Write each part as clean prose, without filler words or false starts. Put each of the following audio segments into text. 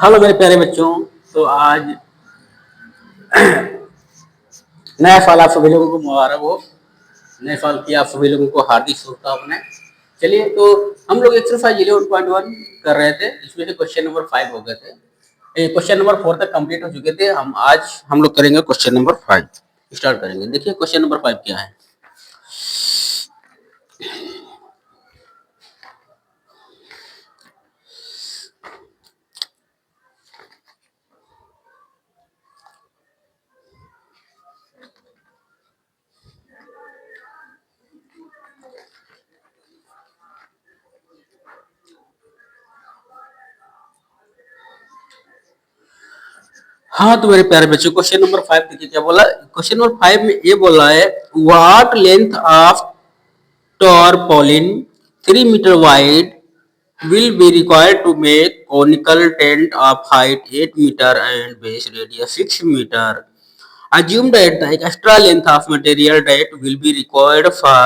Hello मेरे प्यारे बच्चों। तो आज नया साल आप सभी लोगों को मुबारक हो। नए साल की आप सभी लोगों को हार्दिक शुभकामनाएं। चलिए, तो हम लोग एक्सरसाइज 11.1 कर रहे थे, इसमें से क्वेश्चन नंबर 5 हो गए थे। क्वेश्चन नंबर 4 तक कंप्लीट हो चुके थे। हम लोग करेंगे क्वेश्चन नंबर 5, स्टार्ट करेंगे। देखिए क्वेश्चन नंबर 5 क्या है। हाँ, तो मेरे प्यारे बच्चों, क्वेश्चन नंबर 5 देखिए क्या बोला। क्वेश्चन नंबर 5 में ये बोला है, what length of tarpaulin 3 meter wide will be required to make conical tent of height 8 meter and base radius 6 meter. Assume that the extra length of material that will be required for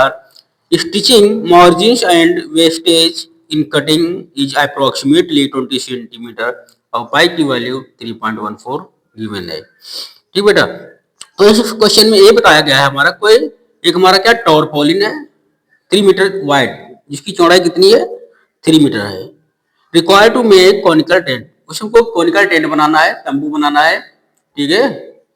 stitching margins and wastage in cutting is approximately 20 centimeter और pi की value 3.14 given है। ठीक बेटा, तो इस question में ये बताया गया है हमारा कोई एक हमारा क्या टॉरपोलिन है 3 मीटर वाइड, जिसकी चौड़ाई कितनी है 3 मीटर है। Required to make conical tent, उसको कॉनिकल टेंट बनाना है, तंबू बनाना है। ठीक है,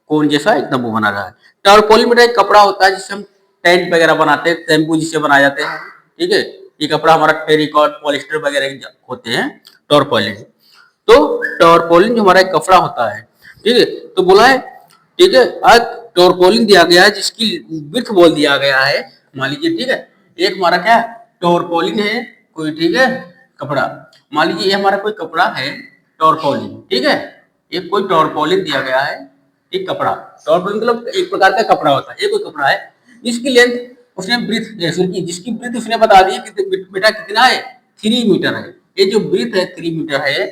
कोन जैसा एक तंबू बना रहा है। टारपोलिन बेटा एक कपड़ा होता है जिससे हम टेंट वगैरह बनाते हैं, तंबू जिससे बनाए जाते हैं। ठीक है, ये कपड़ा हमारा टेरिकॉट पॉलिस्टर वगैरह होते हैं टारपोलिन। तो टारपोलिन जो हमारा एक कपड़ा होता है, ठीक है, तो बोला है, ठीक है, आज टारपोलिन दिया गया है जिसकी विड्थ बोल दिया गया है, मान लीजिए। ठीक है, एक हमारा क्या टारपोलिन है कोई, ठीक है, कपड़ा। मान लीजिए ये हमारा कोई कपड़ा है टारपोलिन, ठीक है, एक कोई टारपोलिन दिया गया है, एक कपड़ा। टारपोलिन मतलब एक प्रकार का कपड़ा होता है, ये कोई कपड़ा है जिसकी लेंथ उसने ब्रीथ जिसकी ब्रीथ उसने बता दी कि बेटा कितना है 3 मीटर है। ये जो ब्रीथ है 3 मीटर है।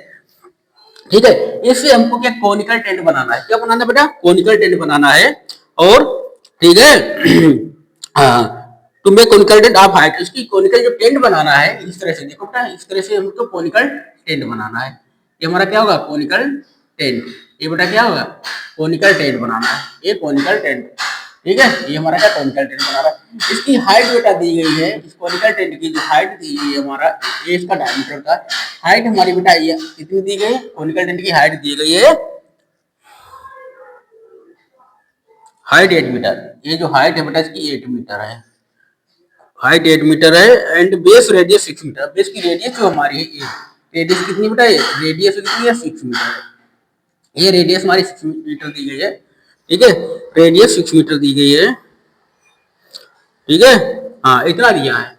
ठीक है, इससे हमको क्या कोनिकल टेंट बनाना है। क्या बनाना है बेटा, कोनिकल टेंट बनाना है। और ठीक है to make conical tent of height, इसकी कोनिकल जो टेंट बनाना है इस तरह से, देखो बेटा इस तरह से हमको कोनिकल टेंट बनाना है। ये हमारा क्या होगा कोनिकल टेंट। ये बेटा क्या होगा कोनिकल टेंट बनाना है, ये कोनिकल टेंट। ठीक है, ये हमारा क्या कोनिकल टेंट बना रहा है। इसकी हाइट बेटा दी गई है, इस कोनिकल टेंट की जो हाइट दी गई है हमारा, ये इसका डायमीटर का हाइट हमारी बेटा ये कितनी दी गई है, कोनिकल टेंट की हाइट दी गई है, हाइट 8 मीटर। ये जो हाइट है बेटा इसकी 8 मीटर है, हाइट 8 मीटर है। And base radius 6 meter, base की रेडियस जो हमारी है, रेडियस कितनी बेटा है, रेडियस कितनी है 6 मीटर है। ये रेडियस हमारी 6 मीटर दी गई है। ठीक है, रेडियस 6 मीटर दी गई है। ठीक है, हाँ इतना दिया है।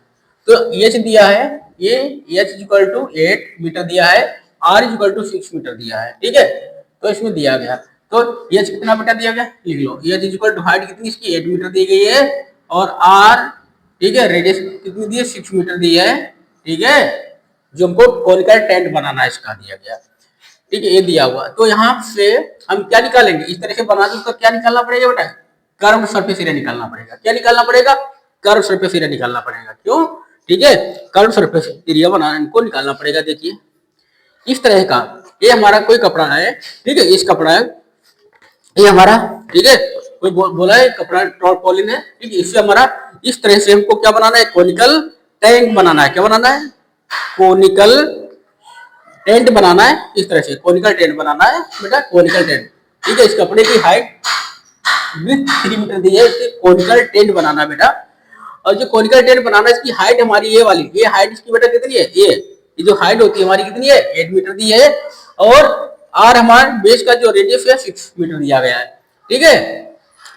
तो एच दिया है, ये एच इक्वल टू 8 मीटर दिया है, आर इक्वल टू 6 मीटर दिया है। ठीक है, तो इसमें दिया गया, तो एच कितना बेटा दिया गया लिख लो। एच इक्वल टू हाइट कितनी इसकी 8 मीटर दी गई है, और आर ठीक है रेडियस कितनी दी है 6 मीटर दी है। ठीक है, जो हमको कोनिकल टेंट बनाना है इसका दिया गया। ठीक है, ये दिया हुआ। तो यहाँ से हम क्या निकालेंगे, इस तरह से बना दो, उसका क्या निकालना पड़ेगा बेटा, कर्व सरफेस एरिया निकालना पड़ेगा। क्या निकालना पड़ेगा, कर्व सरफेस एरिया निकालना पड़ेगा। क्यों, ठीक है, कर्व सरफेस एरिया बनाने को निकालना पड़ेगा। देखिए इस तरह का ये हमारा कोई कपड़ा है, ठीक है, इस कपड़ा है ये हमारा, ठीक है, कोई बोला है कपड़ा टारपोलिन है, ठीक है, इससे हमारा इस तरह से हमको क्या बनाना है, कोनिकल टैंक बनाना है। क्या बनाना है, कोनिकल टेंट बनाना है। इस तरह से कोनिकल टेंट बनाना है बेटा, कोनिकल टेंट। ठीक है, इस कपड़े की हाइट विथ 3 मीटर दी है, इससे कोनिकल टेंट बनाना बेटा। और जो कोनिकल टेंट बनाना है इसकी हाइट हमारी ये वाली, ये हाइट इसकी बेटा कितनी है, ये जो हाइट होती है हमारी कितनी है 8 मीटर दी है। और आर हमारे बेस का जो रेडियस है 6 मीटर दिया गया है। ठीक है,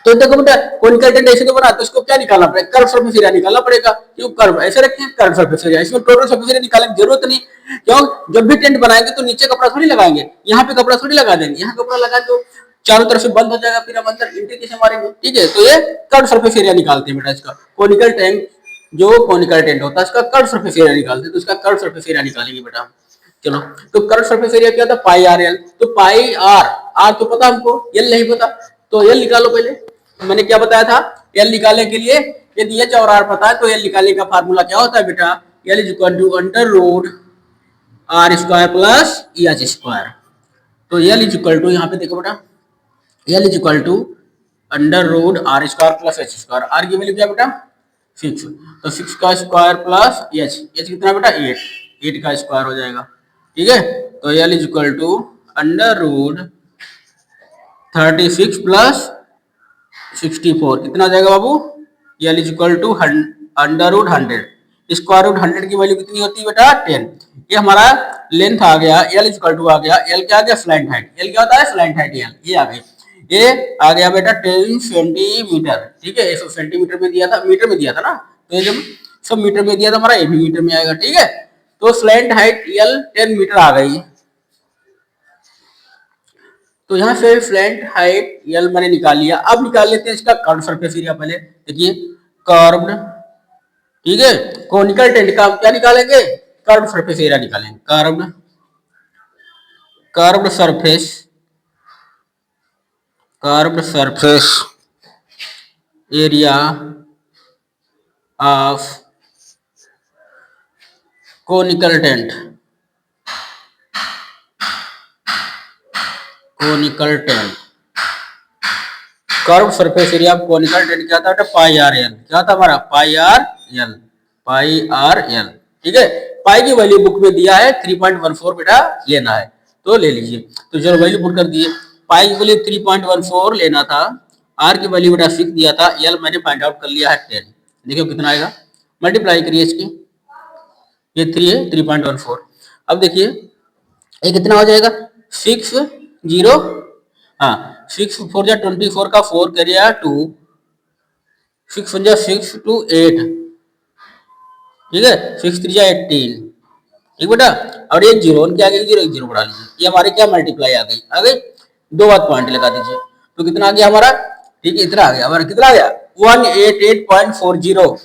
तो देखो बेटा कोनिकल टेंट ऐसे तो बना, तो इसको क्या निकालना पड़ेगा, कर्व सरफेस एरिया निकालना पड़ेगा। क्यों, कर्व ऐसे रखें, कर्व सरफेस एरिया, इसमें टोटल सरफेस एरिया निकालने की जरूरत नहीं। क्यों, जब भी टेंट बनाएंगे तो नीचे कपड़ा थोड़ी लगाएंगे, यहाँ पे कपड़ा थोड़ी लगा देंगे, यहाँ कपड़ा लगा तो चारों तरफ से बंद हो जाएगा, फिर हम अंदर इंटर कैसे मारेंगे। ठीक है, तो ये कर्व सरफेस एरिया निकालते हैं बेटा इसका, कोनिकल टेंट जो कोनिकल टेंट होता है इसका कर्व सरफेस एरिया निकालते हैं। तो इसका कर्व सरफेस एरिया निकालेंगे बेटा। चलो, तो कर्व सरफेस एरिया क्या था, पाई आर एल। तो पाई आर, आर तो पता हमको, एल नहीं पता, तो एल निकालो पहले। मैंने क्या बताया था, एल निकालने के लिए यदि एच और आर पता है तो एल निकालने का फार्मूला क्या होता है बेटा, L is equal to under root R square plus H square. तो एल इज इक्वल टू, यहाँ पे देखो बेटा, L is equal to under root R square plus H square. R की वैल्यू क्या बेटा 6, तो 6 का स्क्वायर प्लस एच, एच कितना बेटा 8, 8 का स्क्वायर हो जाएगा। ठीक है, तो L is equal to under root 36 plus 64 कितना आ जाएगा बाबू, L is equal to under root 100, square root 100 की वैल्यू कितनी होती है बेटा 10। ये हमारा लेंथ आ गया, एल इज इक्वल टू आ गया, एल क्या आ गया स्लैंट हाइट, एल क्या होता है स्लैंट हाइट, एल ये आ गई, ये आ गया बेटा 10 सेंटीमीटर। ठीक है, 100 सेंटीमीटर में दिया था, मीटर में दिया था ना, तो ये जब सब मीटर में दिया था हमारा, ये भी मीटर में आएगा। ठीक है, तो स्लैंट हाइट एल 10 मीटर आ गई। तो यहाँ से स्लैंट हाइट एल मैंने निकाल लिया। अब निकाल लेते हैं इसका कर्व सरफेस एरिया। पहले देखिए कर्व्ड, ठीक है, कोनिकल टेंट का क्या निकालेंगे, कर्व सरफेस एरिया निकालेंगे। Curved surface, curved surface area of conical tent, conical tent, curve surface area of conical tent क्या था, पाई आर एल, क्या था हमारा पाई आर एल, पाई आर एल। ठीक है, पाई की वैल्यू बुक में दिया है 3.14 बेटा लेना है, तो ले लीजिए। तो चलो वैल्यू पुट कर दिए, पाई की वैल्यू 3.14 लेना था, आर की वैल्यू बेटा 6 दिया था, एल मैंने फाइंड आउट कर लिया है 10। देखिए कितना आएगा, मल्टीप्लाई करिए इसकी, ये 3 है 3.14। अब देखिए ये कितना हो जाएगा 6 0, हाँ 6 4 जा 24 का 4 करिए 2, 6 1 जा 6 2 8, ठीक है 6 3 जा 18, ठीक बेटा, और एक जीरो क्या आ गया, जीरो एक जीरो बढ़ा लीजिए, ये हमारी क्या मल्टीप्लाई आ गई, दो बात पॉइंट लगा दीजिए, तो कितना आ गया हमारा, ठीक है इतना आ गया हमारा, कितना आ गया 188.40,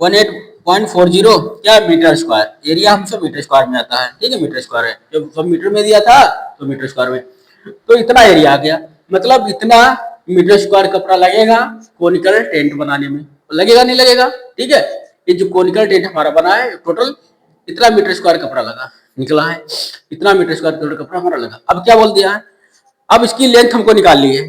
188.40 क्या मीटर स्क्वायर, एरिया हमसे मीटर स्क्वायर में आता है। ठीक है, मीटर स्क्वायर है, जब सब मीटर में दिया था तो मीटर स्क्वायर में, तो इतना एरिया आ गया, मतलब इतना मीटर स्क्वायर कपड़ा लगेगा कोनिकल टेंट बनाने में, लगेगा नहीं लगेगा। ठीक है, ये जो कोनिकल टेंट हमारा बना है टोटल इतना मीटर स्क्वायर कपड़ा लगा, निकला है इतना मीटर स्क्वायर कपड़ा हमारा लगा। अब क्या बोल दिया है, अब इसकी लेंथ हमको निकालनी है।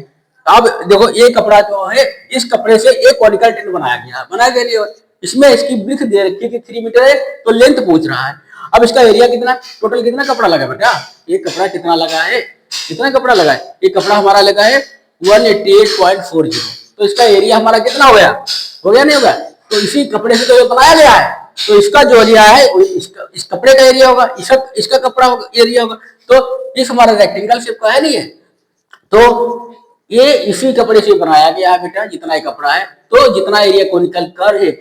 अब देखो ये कपड़ा जो है, इस कपड़े से एक कोनिकल टेंट बनाया गया नहीं, इसमें इसकी ब्रीथ दे रखी है कि 3 मीटर है, तो लेंथ पूछ रहा है। अब इसका एरिया कितना, टोटल कितना कपड़ा लगा बेटा, ये कपड़ा कितना लगा है, कितना कपड़ा लगा है, ये कपड़ा हमारा लगा है 188.40, तो इसका एरिया हमारा कितना हो गया नहीं होगा, तो इसी कपड़े से तो बनाया गया है, तो इसका जो एरिया है इस कपड़े का एरिया होगा, इसका कपड़ा एरिया होगा, तो इस हमारा रेक्टेंगल शेप का है नहीं है, तो ये इसी कपड़े से बनाया गया है बेटा, जितना ही कपड़ा है, तो जितना एरिया कोनिकल कर एक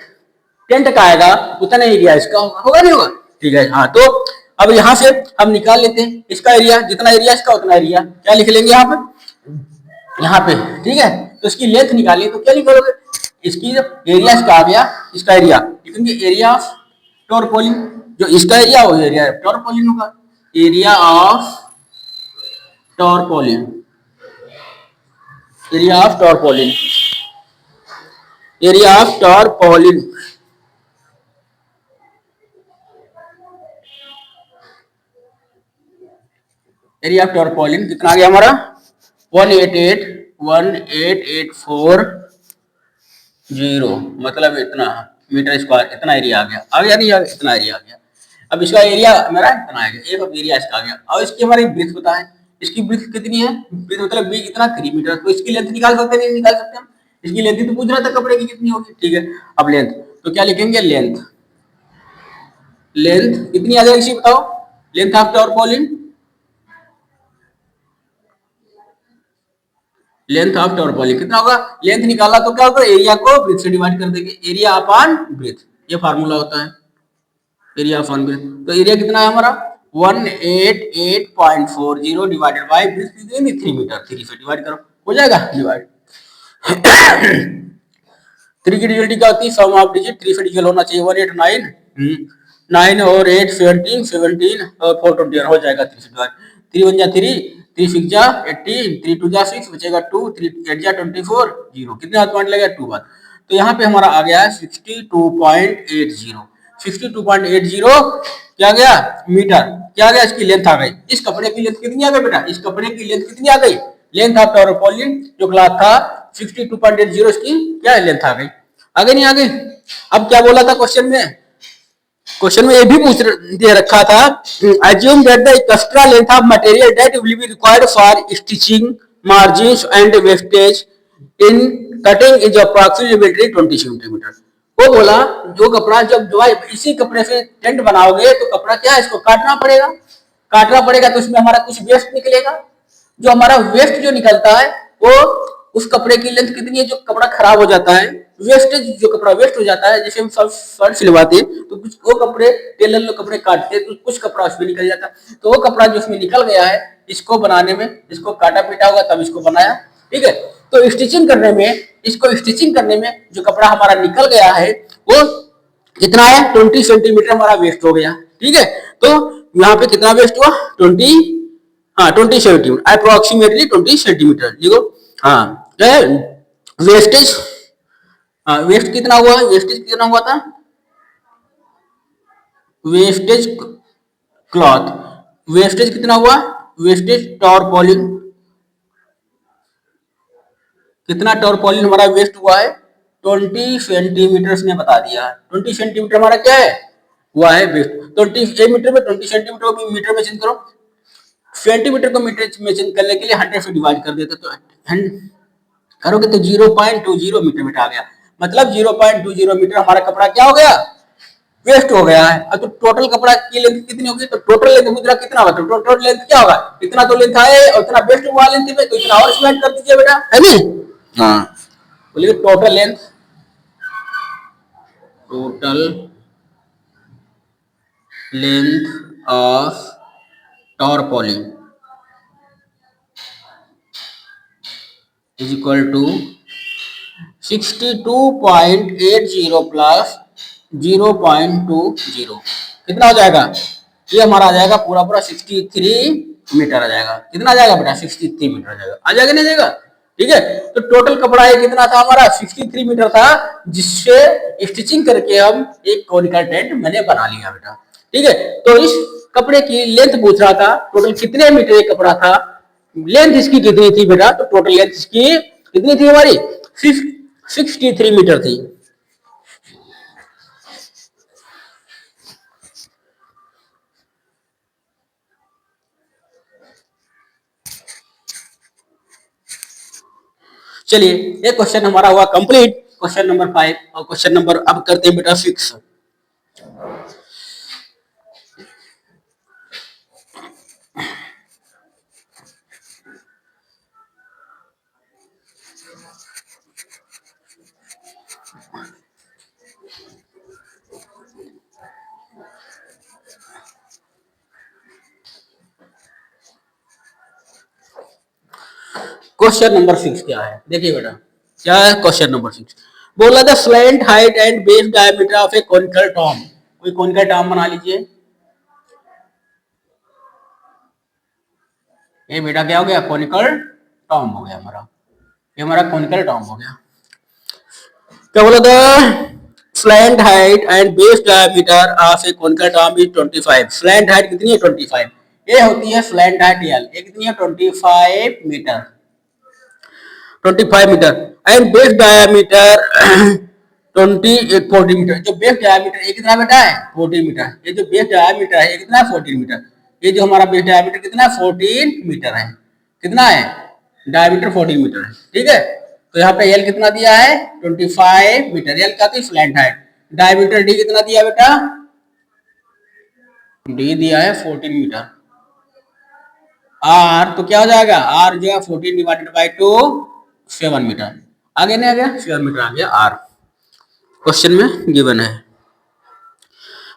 टेंट का आएगा उतना एरिया इसका होगा नहीं होगा। ठीक है, हाँ तो अब यहाँ से हम निकाल लेते हैं इसका एरिया, जितना एरिया इसका उतना एरिया, क्या लिख लेंगे यहाँ पे। ठीक है, तो इसकी लेंथ निकालिए, तो क्या निकालोगे, इसकी एरिया इसका आ गया, इसका एरिया लिखेंगे एरिया ऑफ टॉरपोलिन, जो इसका एरिया वो एरिया टॉरपोलिन होगा, area of tarpaulin, area of tarpaulin, area of tarpaulin, area of tarpaulin कितना आ गया हमारा 188.4, मतलब इतना मीटर स्क्वायर, इतना एरिया आ गया नहीं आ गया, इतना एरिया आ गया। अब इसका एरिया मेरा इतना आ गया, एक एरिया इसका आ गया। अब इसकी हमारी ब्रीथ बताएं, इसकी ब्रीथ कितनी है, ब्रीथ मतलब बी कितना 3 मीटर, तो इसकी लेंथ निकाल सकते नहीं निकाल सकते हम, इसकी लेंथ तो पूछ रहा था कपड़े की कितनी होगी। ठीक है, अब लेंथ तो क्या लिखेंगे, लेंथ कितनी आ जाएगी बताओ, length of टॉरपोलिन, length of tarpaulin कितना होगा, लेंथ निकाला तो क्या होगा, एरिया को ब्रीथ से डिवाइड कर देंगे, एरिया अपॉन ब्रीथ, ये फार्मूला होता है एरिया अपॉन ब्रीथ। तो एरिया कितना है हमारा 188.40 डिवाइडेड बाय ब्रीथ कितनी 3 मीटर, 3 से डिवाइड करो हो जाएगा डिवाइड। 3 की डिजिट क्या होती है, सम ऑफ डिजिट 3 से डिजिट होना चाहिए, 189 9 और 8 17 और 4 20 हो जाएगा 3 से डिवाइड, 3 1 जा 3, 3 6 जा 18, 3 2 जा 6 बचेगा 2, 3 8 जा 24 0, कितने हाथ पॉइंट लगेगा 2 बार, तो यहाँ पे हमारा आ गया है 62.80, 62.80 क्या गया मीटर, क्या गया इसकी लेंथ आ गई। इस कपड़े की लेंथ कितनी आ गई बेटा, इस कपड़े की लेंथ कितनी आ गई, लेंथ ऑफ टर्पोलिन जो क्लॉथ था 62.80 इसकी क्या लेंथ आ गई, आगे नहीं आ गई। अब क्या बोला था क्वेश्चन में, क्वेश्चन में ये भी पूछ दे रखा था, assume that the extra length of material that will be required for stitching margins and wastage in cutting is approximately 20 centimetre. वो बोला जो कपड़ा जब जो इसी कपड़े से टेंट बनाओगे तो कपड़ा क्या है इसको काटना पड़ेगा, काटना पड़ेगा तो उसमें हमारा कुछ वेस्ट निकलेगा, जो हमारा वेस्ट जो निकलता है वो उस कपड़े की लेंथ कितनी है, जो कपड़ा खराब हो जाता है वेस्टेज, जो कपड़ा वेस्ट हो जाता है, जैसे हम सब शर्ट सिलवाते हैं तो कुछ वो कपड़े टेलर लोग कपड़े काटते हैं तो कुछ कपड़ा उसमें निकल जाता है, तो वो कपड़ा जो उसमें निकल गया है इसको बनाने में इसको काटा पीटा होगा तब इसको बनाया, ठीक है। तो स्टिचिंग करने में, इसको स्टिचिंग करने में जो कपड़ा हमारा निकल गया है वो कितना है 20 सेंटीमीटर हमारा वेस्ट हो गया, ठीक है। तो यहाँ पे कितना वेस्ट हुआ 20 सेंटीमीटर, अप्रोक्सीमेटली 20 सेंटीमीटर लिखो। हाँ वेस्टेज, वेस्ट कितना हुआ, वेस्टेज कितना हुआ था, वेस्टेज क्लॉथ, वेस्टेज कितना हुआ, वेस्टेज टॉरपोलिन, कितना टॉरपोलिन हमारा वेस्ट हुआ है 20 सेंटीमीटर ने बता दिया, 20 सेंटीमीटर हमारा क्या है हुआ है वेस्ट, 20 मीटर में 20 सेंटीमीटर को मीटर में चेंज करो, सेंटीमीटर को मीटर में चेंज करने के लिए 100 से डिवाइड कर देते तो करोगे तो 0.20 मीटर में आ गया, मतलब 0.20 मीटर हमारा कपड़ा क्या हो गया वेस्ट हो गया है। अब तो टोटल कपड़ा की लेंथ कितनी होगी, तो टोटल लेंथ मुद्रा कितना होगा, तो टोटल लेंथ क्या होगा, इतना तो लेंथ है और इतना वेस्ट हुआ लेंथ में, तो इतना और इसमें कर दीजिए बेटा, है नहीं। हाँ बोलिए total length, total length of tarpaulin is equal to 62.80 plus 0.20 कितना हो जाएगा, ये हमारा आ जाएगा पूरा पूरा 63 मीटर आ जाएगा, कितना आ जाएगा बेटा 63 मीटर आ जाएगा, आ जाएगा नहीं जाएगा, ठीक है। तो टोटल कपड़ा ये कितना था हमारा 63 मीटर था, जिससे स्टिचिंग करके हम एक कोनिकल टेंट मैंने बना लिया बेटा, ठीक है। तो इस कपड़े की लेंथ पूछ रहा था टोटल कितने मीटर ये कपड़ा था, लेंथ इसकी कितनी थी बेटा, तो टोटल लेंथ इसकी कितनी थी हमारी 63 मीटर थी। चलिए ये क्वेश्चन हमारा हुआ कंप्लीट, क्वेश्चन नंबर 5, और क्वेश्चन नंबर अब करते हैं बेटा 6। क्वेश्चन नंबर 6 क्या है देखिए बेटा, क्या है क्वेश्चन नंबर 6, बोला था slant height and base diameter of A conical Tom, कोई कोनिकल टॉम बना लीजिए, ये बेटा क्या हो गया कोनिकल टॉम हो गया हमारा, ये हमारा कोनिकल टॉम हो गया। क्या बोला था slant height and base diameter of A conical Tom is 25, slant height कितनी है 25, ये होती है स्लैंट हाइट एल, ये कितनी है 25 meter, 25 meter, and base diameter 40 meter, जो बेस डायमीटर ये कितना बेटा है 40 मीटर, ये जो बेस डायमीटर है ये कितना है 14 मीटर, ये जो हमारा बेस डायमीटर कितना है 14 मीटर है, कितना है डायमीटर 14 मीटर है, ठीक है। तो यहाँ पे एल कितना दिया है 25 मीटर, एल क्या थी स्लैंट हाइट, डायमीटर डी कितना दिया बेटा, डी दिया है 14 मीटर, आर तो क्या हो जाएगा आर जो है 14 डिवाइडेड बाई 2 7 मीटर, आगे नहीं आ गया 7 मीटर आ गया आर, क्वेश्चन में गिवन है।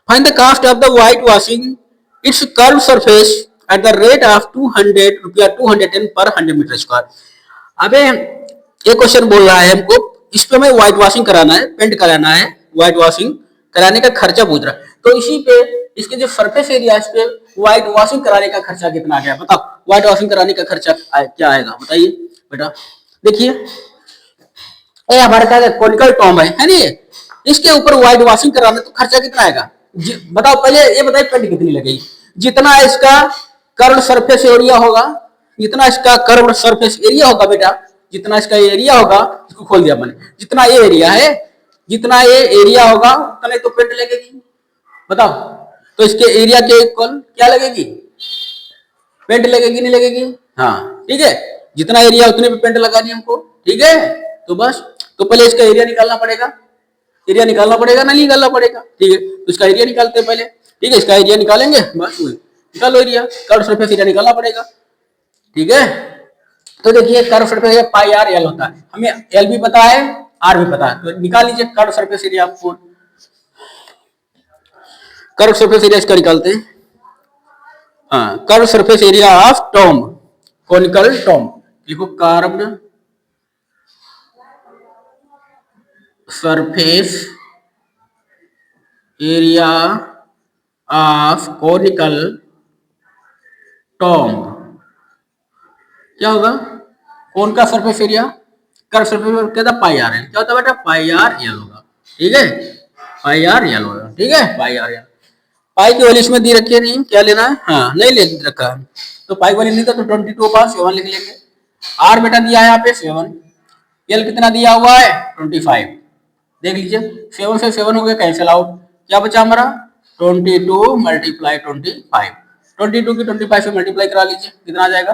Find the cost of the white washing it's curve surface at the rate of 200 रुपया 210 पर 100 मीटर स्क्वायर। अबे ये क्वेश्चन बोल रहा है हमको इस पे हमें व्हाइट वॉशिंग कराना है, पेंट कराना है, व्हाइट वॉशिंग कराने का खर्चा पूछ रहा है, तो इसी पे इसके जो सरफेस एरिया इस पे व्हाइट वॉशिंग कराने का खर्चा कितना आ गया बताओ, व्हाइट वॉशिंग कराने का खर्चा क्या आएगा बताइए बेटा। देखिए ये हमारे क्या कोनिकल टॉम है नहीं, इसके ऊपर व्हाइट वॉशिंग कराना तो खर्चा कितना आएगा, बताओ पहले ये बताइए पेंट कितनी लगेगी। जितना इसका कर्व सरफेस एरिया होगा, जितना इसका कर्व सरफेस एरिया होगा बेटा, जितना इसका एरिया होगा, इसको खोल दिया मैंने, जितना ये एरिया है, जितना ये एरिया होगा उतना तो पेंट लगेगी। बताओ, तो इसके एरिया के इक्वल क्या लगेगी, पेंट लगेगी नहीं लगेगी। हाँ ठीक है, जितना एरिया उतने पे पेंट लगानी हमको। ठीक है, तो बस, तो पहले इसका एरिया निकालना पड़ेगा, एरिया निकालना पड़ेगा ना, निकालना पड़ेगा। ठीक है, तो इसका एरिया निकालते हैं पहले। ठीक है, इसका एरिया निकालेंगे, बस वही निकालो एरिया, कर्व सरफेस एरिया निकालना पड़ेगा। ठीक है, तो देखिए curve surface area pi R L होता है, हमें एल भी पता है, आर भी पता है, तो निकाल लीजिए कर्व सरफेस एरिया। आपको कर्व सरफेस एरिया इसका निकालते हैं। हाँ, curve surface area of tomb, conical tomb, लिखो curved surface area of conical tomb. क्या होगा, कौन का surface area, curve surface area क्या था, पाई आर एल। क्या होता है बेटा, पाई आर एल होगा। ठीक है, पाई आर एल होगा। ठीक है, पाई आर एल, पाई की वैल्यू इसमें दी रखी है, नहीं क्या लेना है, हाँ नहीं ले रखा है, तो पाई वैल्यू नहीं था तो 22/7 लिख लेंगे। आर बेटा दिया है यहाँ पे 7, एल कितना दिया हुआ है 25, देख लीजिए 7 से 7 हो गया कैंसिल आउट, क्या बचा हमारा 22 मल्टीप्लाई 25, 22 की 25 से मल्टीप्लाई करा लीजिए, कितना आ जाएगा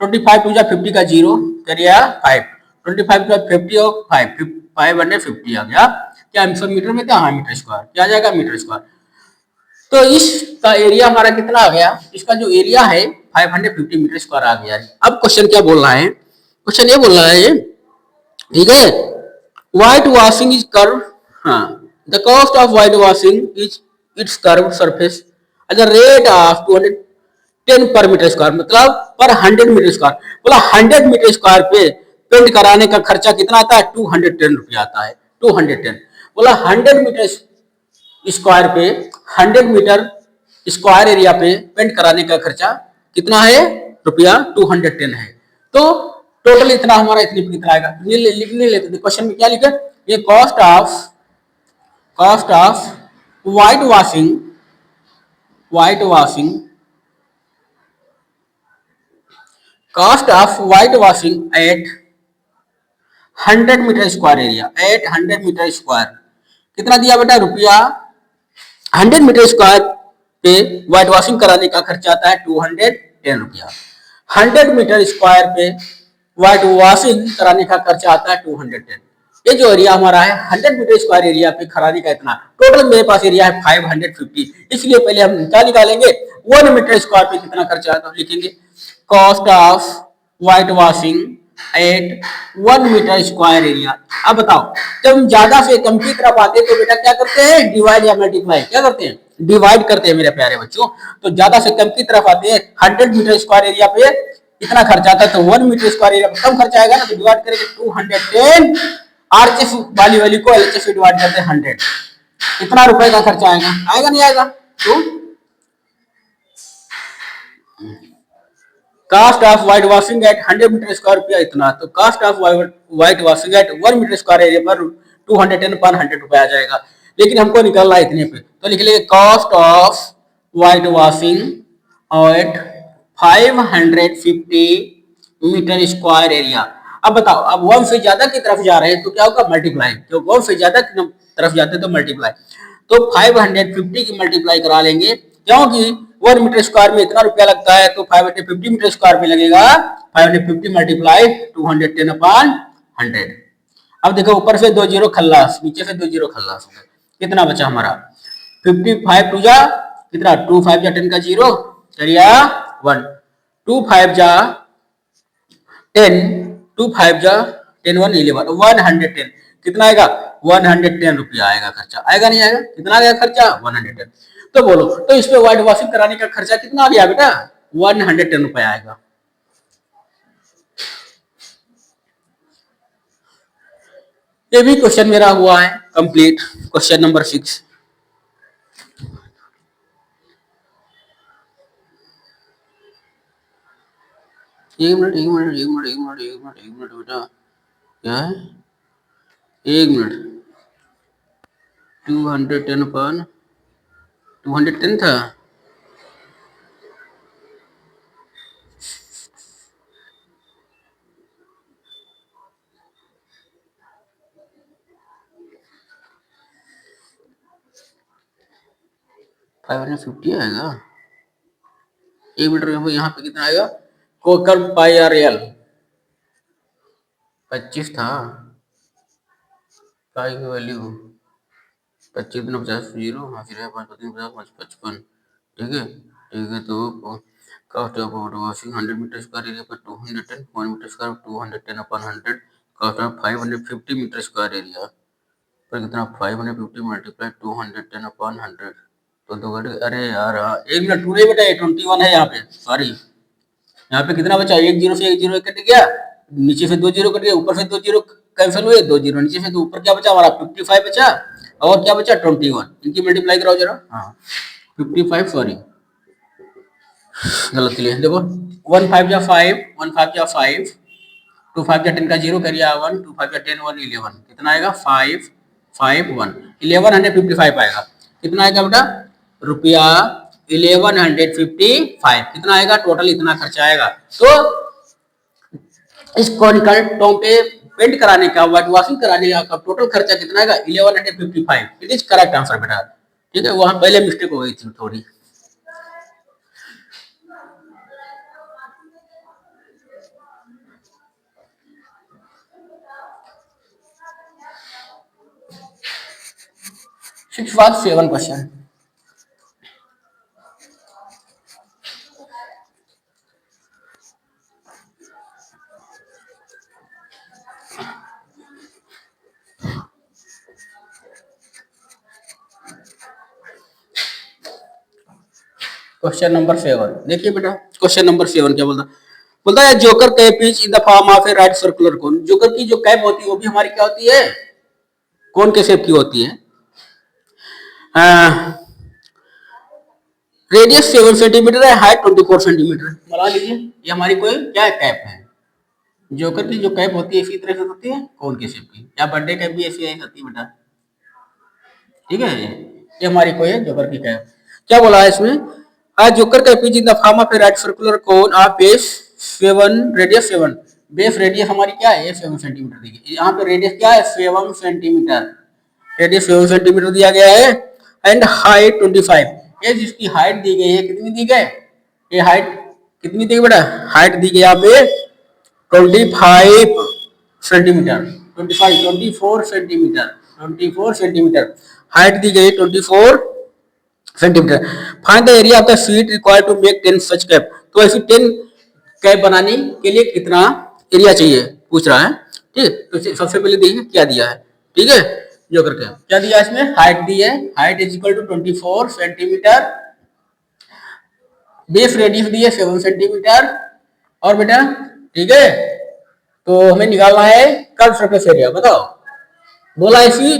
25 टू जा 50 का 0 करिए 5, 25 टू 50 और 5, 550 आ गया। क्या सब मीटर में, क्या हाँ मीटर स्क्वायर, क्या आ जाएगा मीटर स्क्वायर। तो इसका एरिया हमारा कितना आ गया, इसका जो एरिया है 550 मीटर स्क्वायर आ गया। अब क्वेश्चन क्या बोल रहा है, क्वेश्चन ये बोल रहा है, ठीक है, व्हाइट वॉशिंग इज कर्व, हाँ, the cost of white washing is it's curve surface at the rate of 210 पर मीटर स्क्वायर, मतलब पर 100 मीटर स्क्वायर। बोला 100 मीटर स्क्वायर पे पेंट कराने का खर्चा कितना आता है, 210 रुपया आता है, 210। बोला 100 मीटर स्क्वायर पे, 100 मीटर स्क्वायर एरिया पे पेंट कराने का खर्चा कितना है, रुपया 210 है। तो टोटल इतना हमारा इतनी कितना आएगा, लिखने लेते थे क्वेश्चन में, क्या लिखा, ये cost of white washing, white washing, cost of white washing at 100 meter square area, at 100 meter square कितना दिया बेटा, रुपया 100 मीटर स्क्वायर पे व्हाइट वॉशिंग कराने का खर्चा आता है 210 रुपया। 100 मीटर स्क्वायर पे व्हाइट वॉशिंग कराने का खर्चा आता है 210। ये जो एरिया हमारा है 100 मीटर स्क्वायर एरिया पे कराने का इतना, टोटल मेरे पास एरिया है 550, इसलिए पहले हम क्या निकालेंगे, 1 मीटर स्क्वायर पे कितना खर्चा आता है, लिखेंगे cost of white washing at 1 meter square area. अब बताओ, जब हम ज्यादा से कम की तरफ आते हैं तो बेटा क्या करते हैं, डिवाइड या मल्टीप्लाई, क्या करते हैं, डिवाइड करते हैं मेरे प्यारे बच्चों। तो ज्यादा से कम की तरफ आते हैं, 100 मीटर स्क्वायर एरिया पे इतना खर्चा आता है, तो 1 मीटर स्क्वायर एरिया पे कम खर्चा आएगा ना, तो डिवाइड करेंगे 210, आरएचएस वाली वैल्यू को एलएचएस से डिवाइड करते हैं 100, कितना रुपए का खर्चा आएगा, आएगा नहीं आएगा, तो cost of white washing at 100 meter square रुपया इतना, तो cost of white washing at 1 meter square area पर 210 पर 100 रुपए आ जाएगा, लेकिन हमको निकलना है इतने पे, तो लिख लेंगे cost of white washing at 550 meter square area. अब बताओ, अब 1 से ज्यादा की तरफ जा रहे हैं तो क्या होगा, मल्टीप्लाई, तो 1 से ज्यादा की तरफ जाते हैं तो मल्टीप्लाई, तो 550 की मल्टीप्लाई करा लेंगे, क्योंकि 1 मीटर स्क्वायर में इतना रुपया लगता है, तो 550 मीटर स्क्वायर में लगेगा 550 मल्टीप्लाई 210 अपॉन 100। अब देखो ऊपर से 2 जीरो खल्लास, नीचे से 2 जीरो खल्लास हो गए, कितना बचा हमारा 55 टू जा कितना, 2 5 जा 10 का 0 करिया 1, 2 5 जा 10, 2 5 जा 10 1 11, 110 कितना आएगा, 110 रुपया आएगा खर्चा, आएगा नहीं आएगा, कितना आएगा खर्चा 110। तो बोलो, तो इस पे व्हाइट वॉशिंग कराने का खर्चा कितना आ गया बेटा, 110 रुपया आएगा। ये भी क्वेश्चन मेरा हुआ है कंप्लीट, क्वेश्चन नंबर 6। एक मिनट एक मिनट एक मिनट एक मिनट एक मिनट एक मिनट बेटा, क्या है, एक मिनट, 210 अपन 210 था। फाइव 550 आएगा 1 मीटर। यहाँ पे कितना आएगा? कोकर पाई आर एल 25 था। पाई की वैल्यू 25 दूनी 50 जीरो, हाँ फिर है 5 5 50 5 55। ठीक है तो cost of washing 100 meter square area पर 210 1 meter square 210 upon 100 cost of 550 meter square area पर कितना 550 मल्टीप्लाई 210 अपॉन 100 तो दो घंटे। अरे यार हाँ 1 मिनट 2 नहीं बेटा 21 है यहाँ पे, सॉरी। यहाँ पे कितना बचा? एक जीरो से एक जीरो कट गया, नीचे से 2 जीरो कट गया, ऊपर से 2 जीरो कैंसिल हुए, 2 जीरो नीचे से, तो ऊपर क्या बचा हमारा 55 बचा, और क्या बचा 21। इनकी मल्टीप्लाई कराओ जरा। हाँ 55, सॉरी गलत लिया, देखो 1 5 जा 5, 1 5 जा 5, 2 5 जा 10 का जीरो करिए 1, 2 5 जा 10 1 11, कितना आएगा 5 5 1 1155 आएगा। कितना आएगा बेटा? रुपया 1155 कितना आएगा? टोटल इतना खर्चा आएगा। तो इस कॉनिकल टॉम पे पेंट कराने का, व्हाइट वॉशिंग कराने का टोटल खर्चा कितना आएगा? 1155। इट इज करेक्ट आंसर बेटा। ठीक है, वहां पहले मिस्टेक हो गई थी थोड़ी। सिक्स बात 7 क्वेश्चन। क्वेश्चन नंबर 7 देखिए बेटा, क्वेश्चन नंबर 7 क्या बोलता? बोलता है joker cap is in the form of A right circular cone. Joker की जो कैप होती है वो भी हमारी क्या होती है? कोन के शेप की होती है। रेडियस 7 सेंटीमीटर है, हाइट 24 सेंटीमीटर। बना लीजिए ये हमारी कोई क्या कैप है। जोकर की जो कैप होती है इसी तरह से होती है, कोन के शेप की, या बर्थडे कैप भी ऐसी होती है बेटा। ठीक है, ये हमारी कोई है जोकर की कैप। क्या बोला है इसमें? आज joker cap is in the form of A right circular cone of base 7 radius 7। Base radius हमारी क्या है? 7 सेंटीमीटर दी गई। यहाँ पे रेडियस क्या है? 7 सेंटीमीटर। रेडियस 7 सेंटीमीटर दिया गया है एंड हाइट 25। ये जिसकी हाइट दी गई है कितनी दी गई? ये हाइट कितनी दी गई बेटा? हाइट दी गई यहाँ पे 25 सेंटीमीटर, 25 24 सेंटीमीटर, 24 सेंटीमीटर हाइट दी गई 24 centimeter. Find the area of the sheet required to make 10 such cap. तो ऐसी 10 कैप बनाने के लिए कितना एरिया चाहिए पूछ रहा है। ठीक है, तो सबसे पहले देखिए क्या दिया है। ठीक है, जो करके क्या दिया है इसमें? हाइट दी है, height is equal to 24 centimetre, base radius दी है 7 सेंटीमीटर, और बेटा ठीक है, तो हमें निकालना है कर्व सरफेस एरिया। बताओ, बोला ऐसी,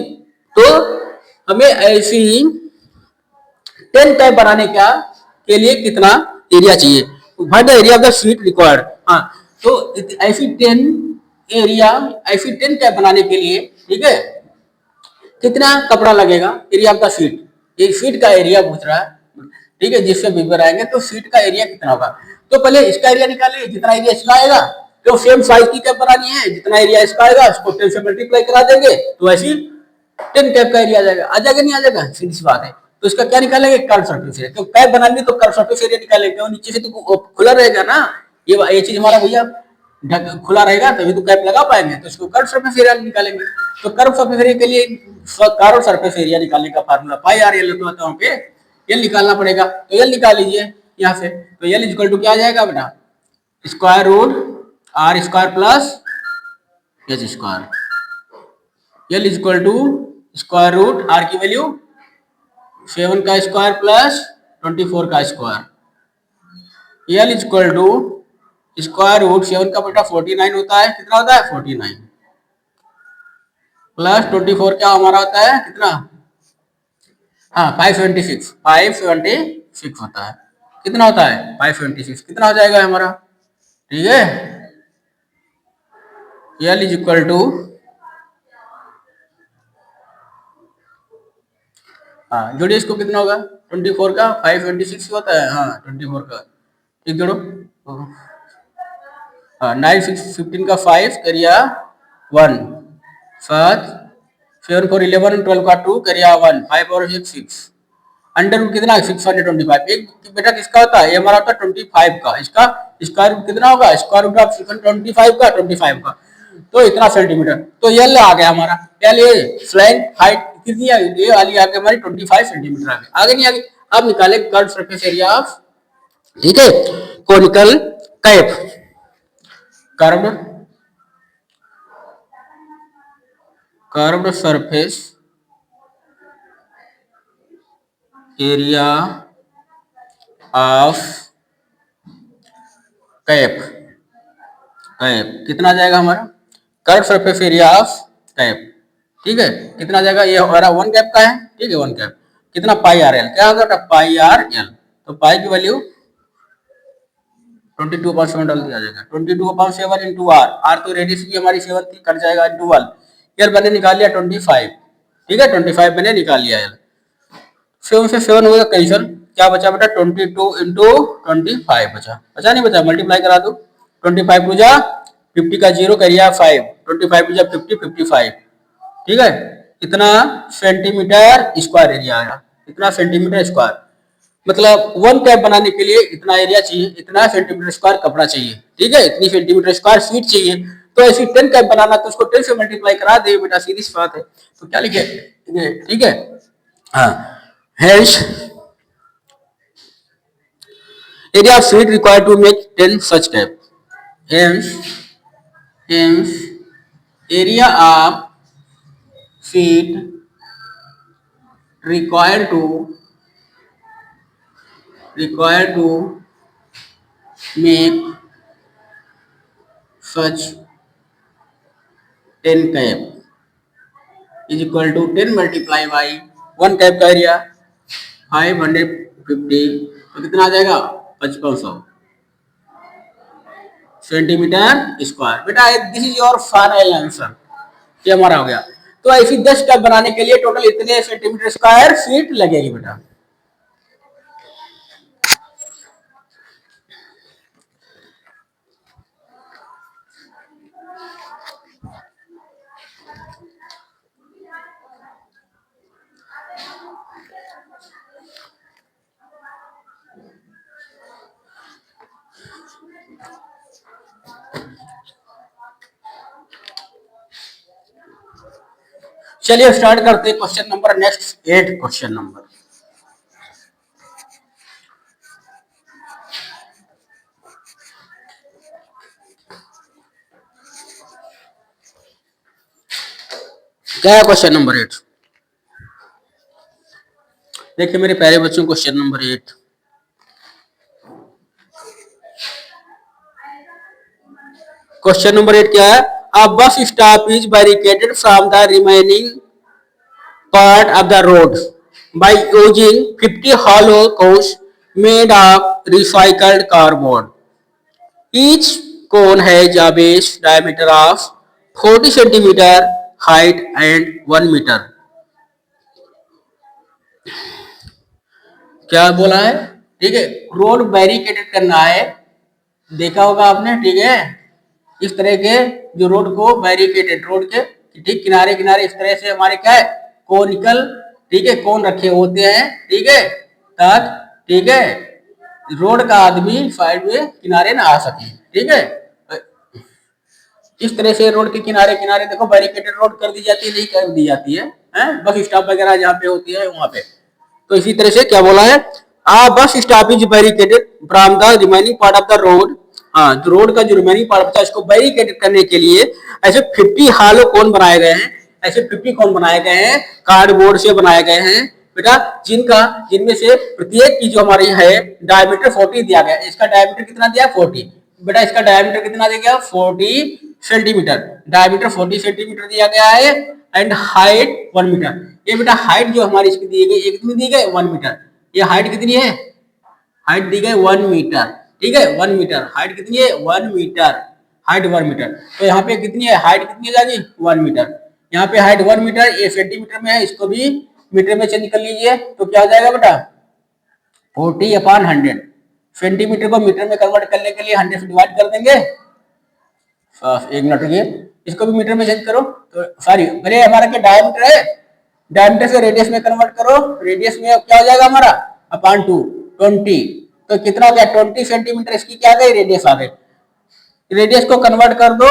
तो हमें ऐसी 10 टाइप बनाने का के लिए कितना एरिया चाहिए? Find the area of the sheet required. हाँ, तो ऐसी 10 एरिया, ऐसी 10 टाइप बनाने के लिए, ठीक है, कितना कपड़ा लगेगा? एरिया ऑफ द शीट, ये शीट का एरिया पूछ रहा है। ठीक है, जिससे विवर आएंगे तो शीट का एरिया कितना होगा। तो पहले इसका एरिया निकालिए, जितना एरिया इसका आएगा, तो सेम साइज की कैप बनानी है, जितना एरिया इसका आएगा उसको 10 से मल्टीप्लाई करा देंगे, तो ऐसी 10 कैप का एरिया आ जाएगा। आ जाएगा नहीं आ जाएगा? सीधी सी बात है। तो इसका क्या निकालेंगे? Curve surface area. तो कैप बनाएंगे तो कर्व सरफेस एरिया निकालेंगे, और नीचे से तो खुला रहेगा ना, ये चीज हमारा भैया खुला रहेगा तभी तो कैप लगा पाएंगे, तो इसको कर्व सरफेस एरिया निकालेंगे। तो कर्व सरफेस एरिया के लिए कर्व सरफेस एरिया निकालने का फार्मूला पाई आर एल, तो वहां पे एल निकालना पड़ेगा। तो एल निकाल लीजिए यहाँ से। तो एल इक्वल टू क्या आ जाएगा बेटा? Square root R square plus H square. L equal to square root R की वैल्यू 7 का स्क्वायर प्लस 24 का square. L equal to square root 7 का बेटा 49 होता है, कितना होता है 49, प्लस 24 क्या हमारा होता है कितना? हाँ 576 होता है। कितना होता है? 576। कितना हो जाएगा हमारा? ठीक है, एल इज इक्वल टू हाँ जोड़िए, इसको कितना होगा 24 का 526 होता है, हाँ 24 का, ठीक जोड़ो। हाँ 9 6 15 का 5 करिया 1 5 7 4 11 12 का 2 करिया 1 5 और 6 अंडर रूट कितना है 625। एक बेटा किसका होता है, ये हमारा होता है 25 का, इसका स्क्वायर रूट कितना होगा, स्क्वायर रूट ऑफ 625 का 25 का, तो इतना सेंटीमीटर। तो एल आ गया हमारा, एल ये फ्लैंक हाइट कितनी आ गई, ये वाली आ गई हमारी 25 सेंटीमीटर आ गई, आगे नहीं आगे। अब निकाले कर्व सरफेस एरिया ऑफ, ठीक है, conical cap, curve curved surface area of cap, cap कितना आ जाएगा हमारा, curve surface area of cap, ठीक है, कितना आ जाएगा, ये हमारा 1 कैप का है, ठीक है 1 कैप कितना पाई आर एल, क्या होगा पाई आर एल, तो पाई की वैल्यू 22/7 डाल दिया जाएगा, 22/7 इंटू आर, आर तो रेडियस की हमारी 7 थी, कट जाएगा इंटू 1, यार मैंने निकाल लिया 25, ठीक है 25 मैंने निकाल लिया यार, 7 से 7 हो गया कैंसिल, क्या बचा बेटा 22 इंटू 25 बचा, बचा नहीं बचा, मल्टीप्लाई करा दो, 25 टू जा 50 का 0 करिए 5, 25 टू जा 50 55, ठीक है, इतना सेंटीमीटर स्क्वायर एरिया आया, इतना सेंटीमीटर स्क्वायर, मतलब 1 कैप बनाने के लिए इतना एरिया चाहिए, इतना सेंटीमीटर स्क्वायर कपड़ा चाहिए, ठीक है, इतनी सेंटीमीटर स्क्वायर शीट चाहिए, तो ऐसी 10 कैप बनाना तो उसको 10 से मल्टीप्लाई करा दे बेटा, सीधी सी बात है, तो क्या लिखे, ठीक है, हाँ hence area of sheet required to make 10 such cap, hence area of sheet required to make such 10 cap is equal to 10 multiply by 1 cap का एरिया 550, तो कितना आ जाएगा 5500 सेंटीमीटर स्क्वायर, बेटा this is your final answer, ये हमारा हो गया। तो ऐसी 10 कैप बनाने के लिए टोटल इतने सेंटीमीटर स्क्वायर शीट लगेगी बेटा। चलिए स्टार्ट करते हैं question number next 8 question number. क्या है क्वेश्चन नंबर 8, देखिए मेरे प्यारे बच्चों क्वेश्चन नंबर 8, क्वेश्चन नंबर 8 क्या है, a bus stop is barricaded from the remaining part of the road by using 50 hollow cones made of recycled cardboard. Each cone has a base diameter of 40 centimeter, height and 1 meter. क्या बोला है, ठीक है, road barricaded करना है, देखा होगा आपने, ठीक है, इस तरह के जो रोड को बैरिकेडेड, रोड के ठीक किनारे किनारे इस तरह से हमारे क्या है कोनिकल, ठीक है, कौन रखे होते हैं, ठीक है, ताकि ठीक है रोड का आदमी साइड में किनारे ना आ सके, ठीक है, इस तरह से रोड के किनारे किनारे देखो बैरिकेडेड रोड कर दी जाती है, नहीं कर दी जाती है, बस स्टॉप वगैरह जहाँ पे होती है वहां पे, तो इसी तरह से क्या बोला है, a bus stop is barricaded from the remaining part of the road, हाँ जो रोड का जो रिमेनिंग पार्ट बचा इसको बैरिकेडेड करने के लिए ऐसे 50 हालो कोन बनाए गए हैं, ऐसे 50 कोन बनाए गए हैं, कार्डबोर्ड से बनाए गए हैं बेटा, जिनमें से प्रत्येक की जो हमारी है डायमीटर 40 दिया गया, इसका डायमीटर कितना दिया 40, बेटा इसका डायमीटर कितना दिया गया 40 सेंटीमीटर, डायमीटर 40 सेंटीमीटर दिया गया है, एंड हाइट 1 मीटर, ये बेटा हाइट जो हमारी इसकी दी गई ये कितनी दी गई 1 मीटर, ये हाइट कितनी है, हाइट दी गई 1 मीटर, ठीक है 1 मीटर, हाइट कितनी है 1 मीटर, हाइट 1 मीटर, तो यहाँ पे कितनी है हाइट कितनी है जाएगी 1 मीटर, यहाँ पे हाइट 1 मीटर, ये सेंटीमीटर में है, इसको भी मीटर में चेंज कर लीजिए तो क्या हो जाएगा बेटा 40/100। सेंटीमीटर को मीटर में कन्वर्ट करने के लिए 100 से डिवाइड कर देंगे। एक मिनट रुकिए, इसको भी मीटर में चेंज करो। तो सॉरी, पहले हमारा क्या डायमीटर है, डायमीटर से रेडियस में कन्वर्ट करो। रेडियस में क्या हो जाएगा हमारा अपॉन 2 20। तो कितना हो गया 20 सेंटीमीटर, इसकी क्या आ गई रेडियस आ गई। रेडियस को कन्वर्ट कर दो,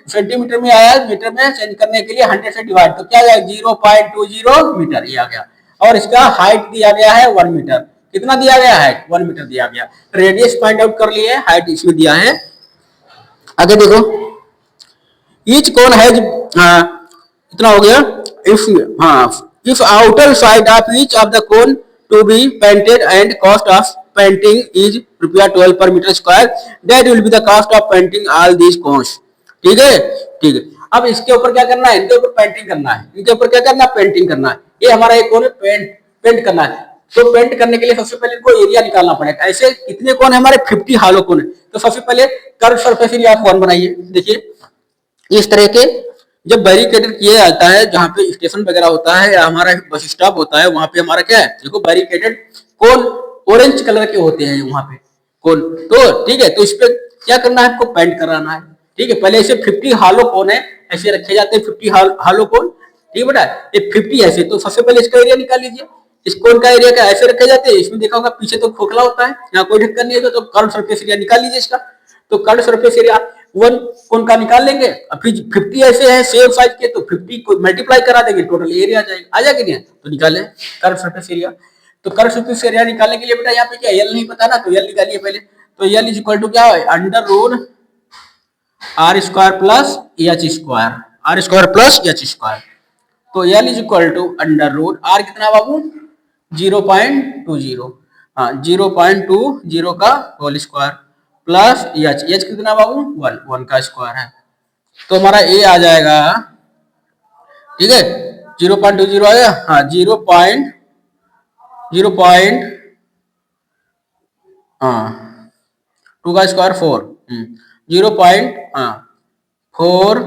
सेंटीमीटर में आया, मीटर में चेंज करने के लिए 100 से डिवाइड, तो क्या आएगा 0.20 मीटर ये आ गया। और इसका हाइट दिया गया है 1 मीटर। कितना दिया गया है 1 मीटर दिया गया। रेडियस फाइंड आउट कर लिए, हाइट इसमें दिया है। आगे देखो, ईच कोन हैज, इतना हो गया। If if outer side of each of the cone to be painted and cost of painting is ₹12 per meter square, that will be the cost of painting all these cones। ठीक है, ठीक है। अब इसके ऊपर क्या करना है, इनके ऊपर पेंटिंग करना है, इनके ऊपर क्या करना है पेंटिंग करना है। ये हमारा एक कोन है, पेंट करना है। तो पेंट करने के लिए सबसे पहले इनको एरिया निकालना पड़ेगा। ऐसे कितने कोन है हमारे 50 हालो कोन है। तो सबसे पहले कर्व सरफेस एरिया आप 1 बनाइए। देखिए इस तरह के जब बैरिकेडेड किया जाता है, जहाँ पे स्टेशन वगैरह होता है या हमारा बस स्टॉप होता है, वहां पे हमारा क्या है देखो बैरिकेडेड कोन ऑरेंज कलर के होते हैं वहां पे कोन। तो ठीक है, तो इस पे क्या करना है आपको पेंट कराना है। ठीक है, पहले ऐसे 50 हालो कोन है, ऐसे रखे जाते हैं 50 हालो कोन। ठीक है बेटा, ये 50 ऐसे, तो सबसे पहले इसका एरिया निकाल लीजिए। इस कोन का एरिया का ऐसे रखे जाते हैं, इसमें देखा होगा पीछे तो खोखला होता है, यहाँ कोई ढक्कन नहीं है, तो कर्व सरफेस एरिया निकाल लीजिए इसका। तो कर्व सरफेस एरिया 1 कोन का निकाल लेंगे। अब फिर 50 ऐसे है सेम साइज के, तो 50 को मल्टीप्लाई करा देंगे, टोटल एरिया आ जाएगा नहीं, तो निकाले कर्व सरफेस एरिया। तो कर्व सरफेस एरिया निकालने के लिए बेटा यहाँ पे क्या एल नहीं पता ना, तो एल निकालिए पहले। तो एल इज इक्वल टू क्या है under root R square plus H square, R square plus H square. तो L is equal to under root R कितना बाबू 0.20, हाँ 0.20 का होल स्क्वायर प्लस एच कितना बाबू 1 का स्क्वायर है। तो हमारा ए आ जाएगा, ठीक है 0.20 आ गया, हाँ 2 का स्क्वायर 4, 0.4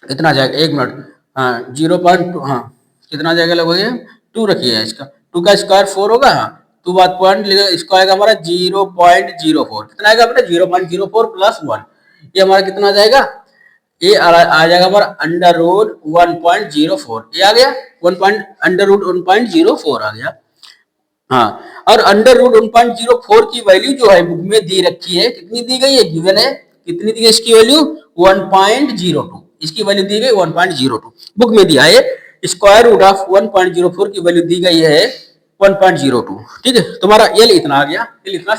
कितना जाएगा, एक मिनट, हाँ 0.2, हाँ कितना जाएगा लगभग 2 रखिए इसका, 2 का स्क्वायर 4 होगा, हाँ 2 बात पॉइंट इसको आएगा हमारा 0.04, कितना आएगा बेटा 0.04 प्लस 1, ये हमारा कितना जाएगा, ये आ जाएगा हमारा अंडर रूट 1.04, ये आ गया अंडर रूट 1.04 आ गया। हाँ, और अंडर रूट 1.04 की वैल्यू जो है बुक में दी रखी है, कितनी दी गई है गिवन है, कितनी दी गई इसकी वैल्यू 1.02, इसकी वैल्यू दी गई 1.02 बुक में दिया है। स्क्वायर रूट ऑफ 1.04 की वैल्यू दी गई है 1.02। ठीक है, तुम्हारा एल इतना आ गया, एल इतना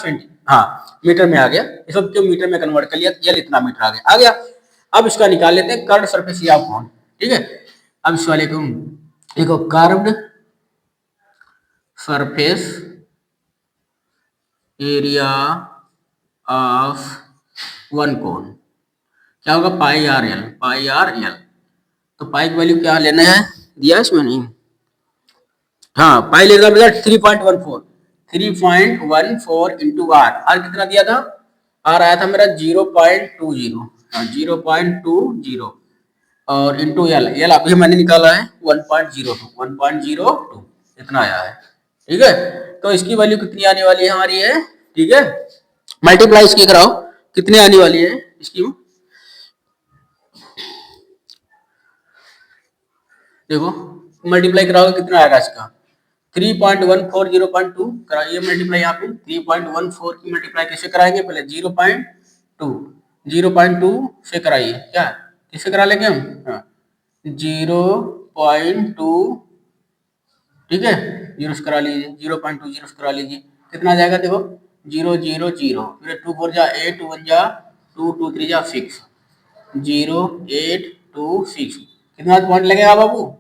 हाँ मीटर में आ गया, इस सब को मीटर में कन्वर्ट कर लिया, एल इतना मीटर आ गया। अब इसका निकाल लेते हैं curved surface area of cone. ठीक है, अब इस वाले को देखो कर्व्ड सरफेस एरिया ऑफ 1 कोन क्या होगा पाई आर एल, तो पाई की वैल्यू क्या लेना है दिया इसमें नहीं, हाँ पाई लेगा बेटा 3.14 इंटू आर कितना दिया था, आर आया था मेरा 0.20, 0.20 और इंटू एल, अभी मैंने निकाला है 1.02 इतना आया है। ठीक है, तो इसकी वैल्यू कितनी आने वाली है हमारी है, ठीक है मल्टीप्लाई इसकी कराओ, कितनी आने वाली है इसकी, देखो मल्टीप्लाई कराओगे कितना आएगा इसका 3.14 0.2 कराइए मल्टीप्लाई, यहाँ पे 3.14 की मल्टीप्लाई कैसे कराएंगे, पहले 0.2 से कराइए, क्या किससे करा लेंगे हम, हाँ 0.2, ठीक है 0 से करा लीजिए, 0.20 से करा लीजिए, कितना जाएगा देखो 0 0 0, फिर 2 4 जा 8, 2 1 जा 2, 2 3 जा 6, 0 8 2 6, कितना पॉइंट लगेगा बाबू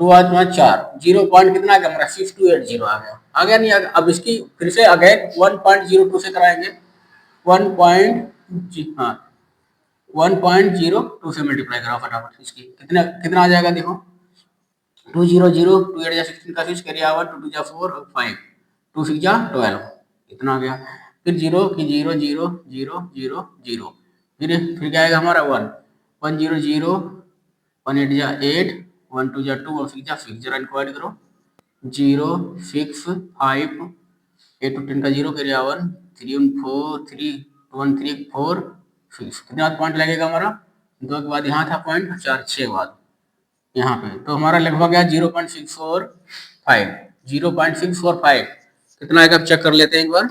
2 8 5 4, 0 पॉइंट कितना आ गया हमारा 6280 आ गया नहीं आ गया। अब इसकी फिर से अगेन 1.02 से कराएंगे, 1.02 से मल्टीप्लाई कराओ फटाफट, इसकी कितना आ जाएगा देखो 2 0 0 2 8 जा 16 का 6 करिए 1 2 2 जा 4 और 5 2 6 जा 12 इतना आ गया, फिर 0 की 0 0 0 0 0, फिर क्या आएगा हमारा 1 1 0 0 1 8 जा 8 1 2 जा 2 और 6 जा 6, जरा इनको ऐड करो 0 6 5 8 to 10 का 0 फिर 1 3 1 4 3 1 3 4 6, कितना पॉइंट लगेगा हमारा, 2 के बाद यहाँ था पॉइंट 4 6 बाद यहाँ पे, तो हमारा लगभग गया 0.645 0.645 कितना आएगा, चेक कर लेते हैं एक बार।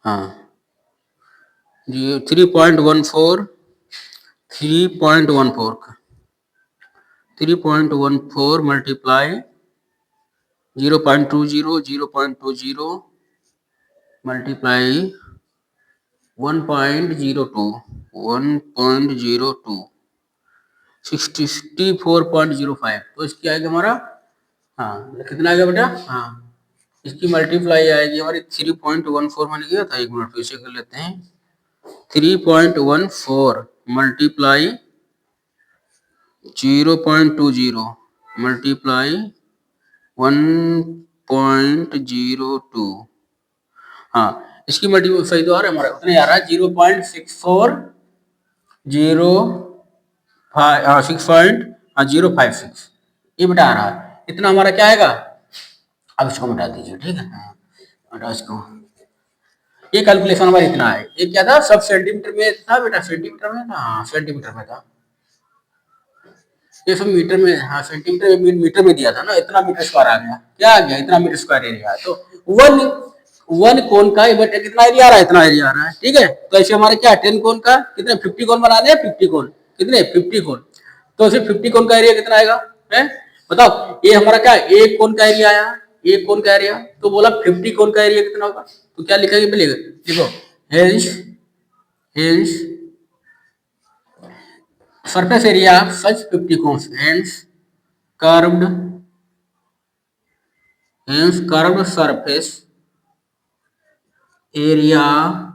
हाँ जी 3.14 मल्टीप्लाई 0.20 मल्टीप्लाई 1.02 64.05, तो इसकी आएगी हमारा, हाँ कितना आएगा बेटा, हाँ इसकी मल्टीप्लाई आएगी हमारी 3.14 मान गया था, एक मिनट फिर से कर लेते हैं 3.14 मल्टीप्लाई 0.20 मल्टीप्लाई 1.02, हाँ इसकी मल्टीप्लाई सही तो आ रहा है हमारा, उतने आ रहा है 0.056 ये बेटा आ रहा है, इतना हमारा क्या आएगा, अब इसको मिटा दीजिए ठीक है, हाँ हटा इसको, ये कैलकुलेशन हमारा इतना है, ये क्या था सब सेंटीमीटर में था बेटा, सेंटीमीटर में था, हाँ सेंटीमीटर में था, ये सब मीटर में, हाँ सेंटीमीटर में मीटर में दिया था ना, इतना मीटर स्क्वायर आ गया, क्या आ गया इतना मीटर स्क्वायर एरिया, तो वन कोन का बटे कितना एरिया आ रहा है, इतना एरिया आ रहा है, ठीक है, तो ऐसे हमारे क्या 10 कोन का कितने 50 कोन बनाने हैं, 50 कोन कितने 50 कोन, तो ऐसे 50 कोन का एरिया कितना आएगा, है बताओ, ये हमारा क्या एक कोन का एरिया आया, एक कोन का एरिया, तो बोला 50 कोन का एरिया कितना होगा, तो क्या लिखेंगे मिलेगा, देखो hence surface area of such 50 cones, hence curved surface area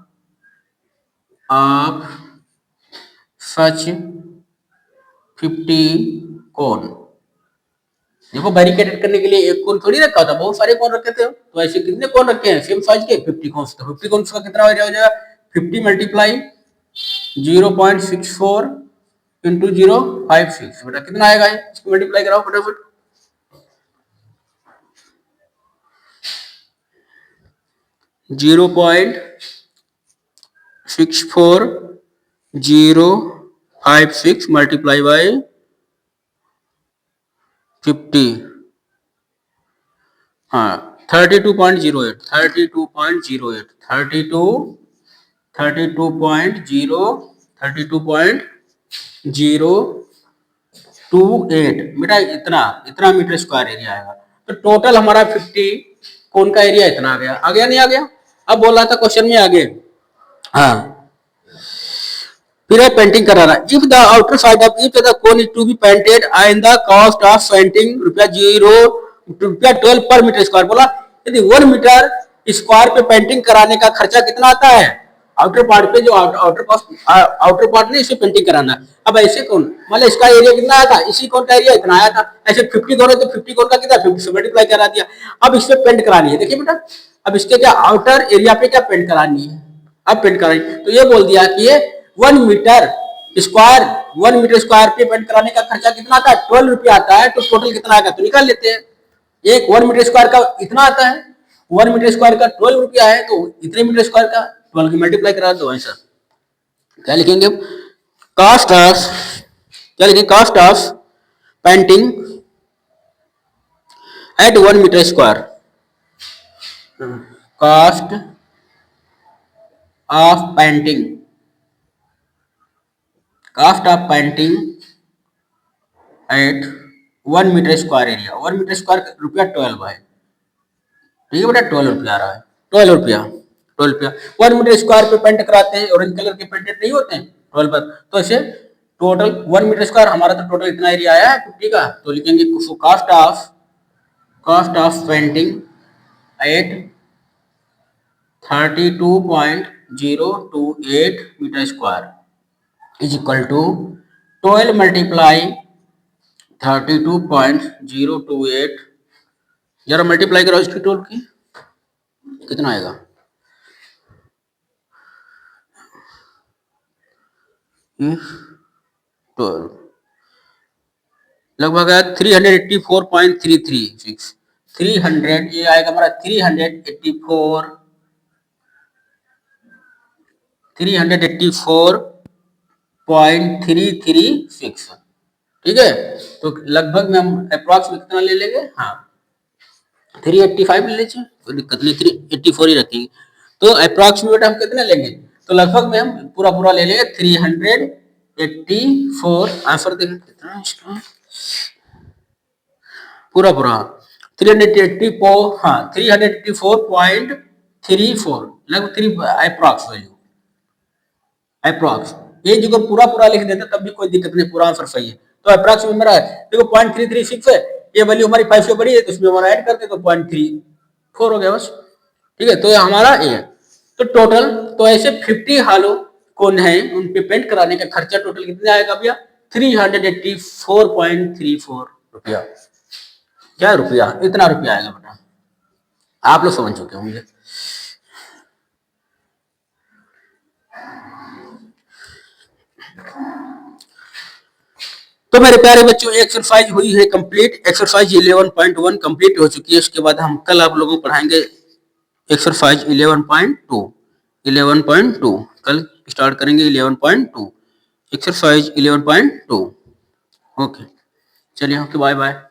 of such 50 cone, देखो बैरिकेडेड करने के लिए एक कोन थोड़ी रखा होता, बहुत सारे कोन रखे थे, तो ऐसे कितने कोन रखे हैं सेम साइज के 50 कोन्स, तो 50 कोन्स का कितना एरिया हो जाएगा 50 मल्टीप्लाई 0.64 इंटू 0.56, बेटा कितना आएगा, इसको मल्टीप्लाई कराओ फटाफट, 0.64056 मल्टीप्लाई बाय 50, हाँ 32.08 बेटा इतना मीटर स्क्वायर एरिया आएगा, तो टोटल हमारा 50 कोन का एरिया इतना आ गया नहीं आ गया, अब बोल रहा था क्वेश्चन में आगे, हाँ फिर पेंटिंग कराना, if the outer side of if the cone is to be painted and the cost of painting रुपया 12 पर मीटर स्क्वायर, बोला यदि 1 मीटर स्क्वायर पे पेंटिंग कराने का खर्चा कितना आता है, आउटर पार्ट पे जो आउटर पार्ट नहीं इसे पेंटिंग कराना, अब ऐसे कौन मतलब इसका एरिया कितना आया था, इसी कौन का एरिया इतना आया था, ऐसे 50 कौन है तो 50 कौन का कितना 50 से मल्टीप्लाई करा दिया, अब इस पे पेंट करानी है, देखिए बेटा अब इसके क्या आउटर एरिया पे क्या पेंट करानी है, अब पेंट करानी, तो ये बोल दिया कि ये 1 मीटर स्क्वायर पे पेंट कराने का खर्चा कितना आता है 12 रुपया आता है, तो टोटल कितना आएगा तो निकाल लेते हैं, एक 1 मीटर स्क्वायर का इतना आता है, 1 मीटर स्क्वायर का 12 रुपया है, तो इतने मीटर स्क्वायर का 12 की मल्टीप्लाई करा दो आंसर, क्या लिखेंगे कॉस्ट ऑफ, क्या लिखेंगे cost of painting at 1 meter square, cost of painting at 1 meter square area, 1 meter square रुपया 12 है, ठीक है बेटा 12 रुपया आ रहा है, 12 रुपया 1 मीटर स्क्वायर पे पेंट कराते हैं, ऑरेंज कलर के पेंटेड नहीं होते हैं 12 पर, तो ऐसे टोटल 1 मीटर स्क्वायर, हमारा तो टोटल इतना एरिया आया है 50 का, तो लिखेंगे cost of painting at 32.028 meter square is equal to 12 multiply 32.028, जरा मल्टीप्लाई करो इसकी टोल की, कितना आएगा? लगभग है 384.336, 300, ये आएगा हमारा 384.336, ठीक है। तो लगभग में हम अप्रॉक्स में कितना ले लेंगे? हाँ 385 ले लीजिए, कोई दिक्कत नहीं, 384 ही रखेंगे। तो अप्रॉक्सीमेट हम कितना लेंगे? तो लगभग में हम पूरा पूरा ले लेंगे 384। आंसर देखें कितना है इसका, पूरा पूरा 384, हाँ 384.34, लगभग 3 अप्रॉक्स वैल्यू, अप्रॉक्स। ये जो पूरा पूरा लिख देते तब भी कोई दिक्कत नहीं, पूरा आंसर सही है। तो अप्रॉक्स में मेरा देखो 0.336 है, ये वैल्यू हमारी 5 से बड़ी है तो इसमें हमारा ऐड करते तो 0.34 हो गया बस, ठीक है। तो ये हमारा ए है। तो टोटल तो ऐसे 50 हालो कोन है, उन पे पेंट कराने का खर्चा टोटल कितना आएगा भैया? 384.34 रुपया। क्या रुपया? इतना रुपया आएगा बेटा, आप लोग समझ चुके होंगे। तो मेरे प्यारे बच्चों एक्सरसाइज हुई है कंप्लीट, एक्सरसाइज 11.1 कंप्लीट हो चुकी है। उसके बाद हम कल आप लोगों को पढ़ाएंगे एक्सरसाइज 11.2 कल स्टार्ट करेंगे 11.2, एक्सरसाइज 11.2। ओके चलिए, ओके बाय बाय।